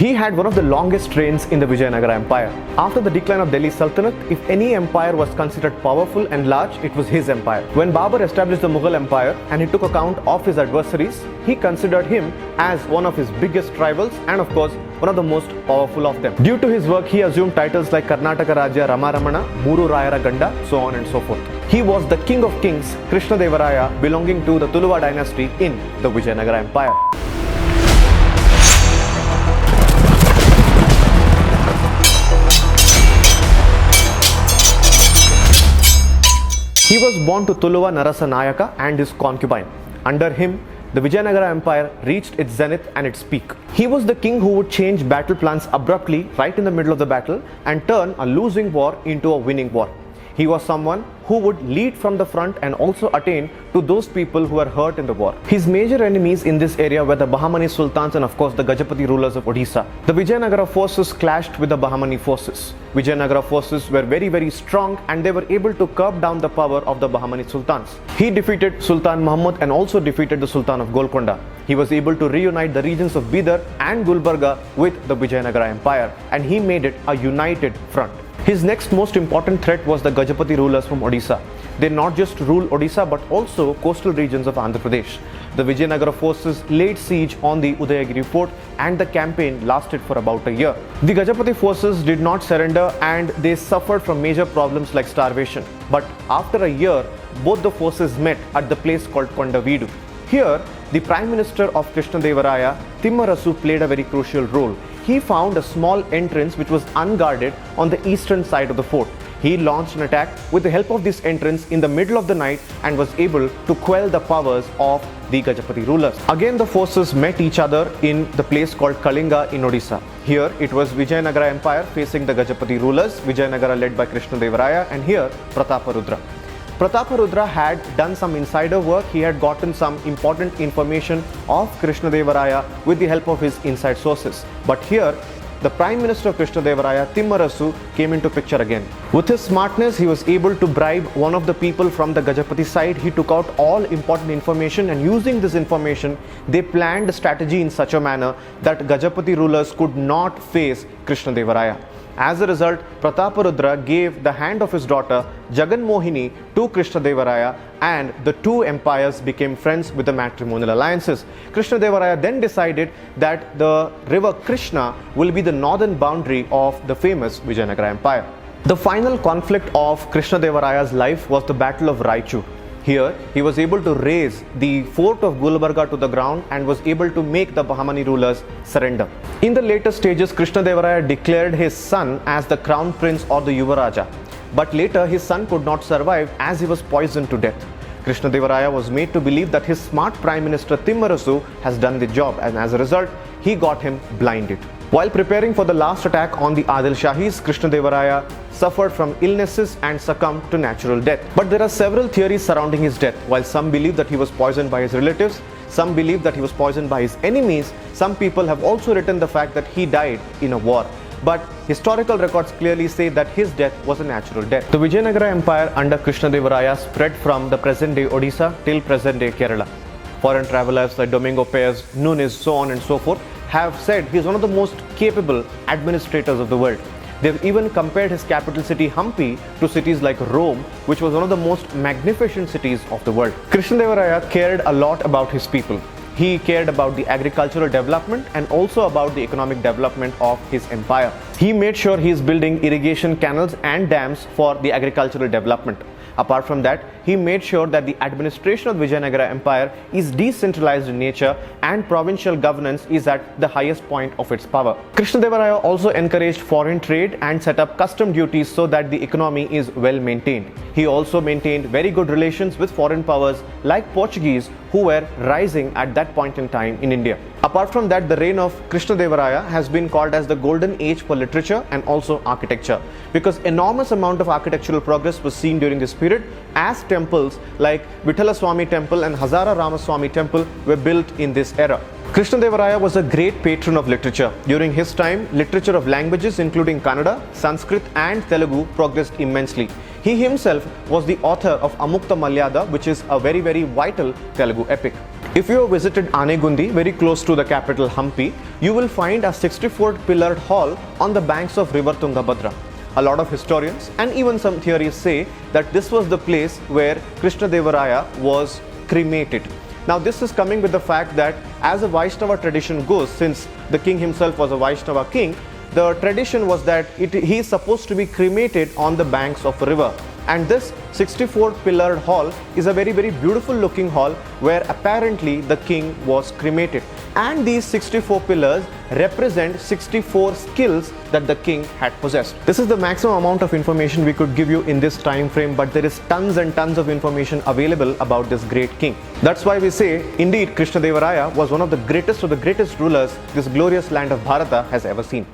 He had one of the longest reigns in the Vijayanagara Empire. After the decline of Delhi Sultanate, if any empire was considered powerful and large, it was his empire. When Babur established the Mughal Empire and he took account of his adversaries, he considered him as one of his biggest rivals and of course one of the most powerful of them. Due to his work, he assumed titles like Karnataka Rajya Rama Ramana, Muru Rayara Ganda, so on and so forth. He was the king of kings, Krishna Deva Raya, belonging to the Tuluva dynasty in the Vijayanagara Empire. He was born to Tuluva Narasa Nayaka and his concubine. Under him, the Vijayanagara Empire reached its zenith and its peak. He was the king who would change battle plans abruptly right in the middle of the battle and turn a losing war into a winning war. He was someone who would lead from the front and also attain to those people who were hurt in the war. His major enemies in this area were the Bahmani Sultans and of course the Gajapati rulers of Odisha. The Vijayanagara forces clashed with the Bahmani forces. Vijayanagara forces were very strong and they were able to curb down the power of the Bahmani Sultans. He defeated Sultan Muhammad and also defeated the Sultan of Golconda. He was able to reunite the regions of Bidar and Gulbarga with the Vijayanagara Empire and he made it a united front. His next most important threat was the Gajapati rulers from Odisha. They not just ruled Odisha but also coastal regions of Andhra Pradesh. The Vijayanagara forces laid siege on the Udayagiri fort and the campaign lasted for about a year. The Gajapati forces did not surrender and they suffered from major problems like starvation. But after a year, both the forces met at the place called Kondavidu. Here, the Prime Minister of Krishnadevaraya, Timmarasu, played a very crucial role. He found a small entrance which was unguarded on the eastern side of the fort. He launched an attack with the help of this entrance in the middle of the night and was able to quell the powers of the Gajapati rulers. Again, the forces met each other in the place called Kalinga in Odisha. Here, it was Vijayanagara Empire facing the Gajapati rulers, Vijayanagara led by Krishnadevaraya, and here Prataparudra. Prataparudra had done some insider work. He had gotten some important information of Krishnadevaraya with the help of his inside sources. But here, the Prime Minister of Krishnadevaraya, Timmarasu, came into picture again. With his smartness, he was able to bribe one of the people from the Gajapati side. He took out all important information and using this information, they planned a strategy in such a manner that Gajapati rulers could not face Krishnadevaraya. As a result, Prataparudra gave the hand of his daughter Jagan Mohini to Krishnadevaraya and the two empires became friends with the matrimonial alliances. Krishnadevaraya then decided that the river Krishna will be the northern boundary of the famous Vijayanagara Empire. The final conflict of Krishnadevaraya's life was the Battle of Raichu. Here, he was able to raise the fort of Gulbarga to the ground and was able to make the Bahmani rulers surrender. In the later stages, Krishnadevaraya declared his son as the crown prince or the Yuvaraja. But later, his son could not survive as he was poisoned to death. Krishnadevaraya was made to believe that his smart Prime Minister Timmarasu has done the job and as a result, he got him blinded. While preparing for the last attack on the Adil Shahis, Krishnadevaraya suffered from illnesses and succumbed to natural death. But there are several theories surrounding his death. While some believe that he was poisoned by his relatives, some believe that he was poisoned by his enemies, some people have also written the fact that he died in a war. But historical records clearly say that his death was a natural death. The Vijayanagara Empire under Krishnadevaraya spread from the present-day Odisha till present-day Kerala. Foreign travelers like Domingo Pérez, Nunes, so on and so forth, have said he is one of the most capable administrators of the world. They've even compared his capital city Hampi to cities like Rome, which was one of the most magnificent cities of the world. Krishnadevaraya cared a lot about his people. He cared about the agricultural development and also about the economic development of his empire. He made sure he is building irrigation canals and dams for the agricultural development. Apart from that, he made sure that the administration of the Vijayanagara Empire is decentralized in nature and provincial governance is at the highest point of its power. Krishnadevaraya also encouraged foreign trade and set up custom duties so that the economy is well maintained. He also maintained very good relations with foreign powers like Portuguese who were rising at that point in time in India. Apart from that, the reign of Krishnadevaraya has been called as the golden age for literature and also architecture because enormous amount of architectural progress was seen during this period as temples like Vithala Swami Temple and Hazara Ramaswamy Temple were built in this era. Krishnadevaraya was a great patron of literature. During his time, literature of languages including Kannada, Sanskrit and Telugu progressed immensely. He himself was the author of Amukta Malyada, which is a very vital Telugu epic. If you have visited Anegundi, very close to the capital Hampi, you will find a 64-pillared hall on the banks of river Tungabhadra. A lot of historians and even some theories say that this was the place where Krishnadevaraya was cremated. Now this is coming with the fact that as a Vaishnava tradition goes, since the king himself was a Vaishnava king, the tradition was that he is supposed to be cremated on the banks of a river. And this 64-pillared hall is a very beautiful looking hall where apparently the king was cremated. And these 64 pillars represent 64 skills that the king had possessed. This is the maximum amount of information we could give you in this time frame, but there is tons and tons of information available about this great king. That's why we say, indeed, Krishnadevaraya was one of the greatest rulers this glorious land of Bharata has ever seen.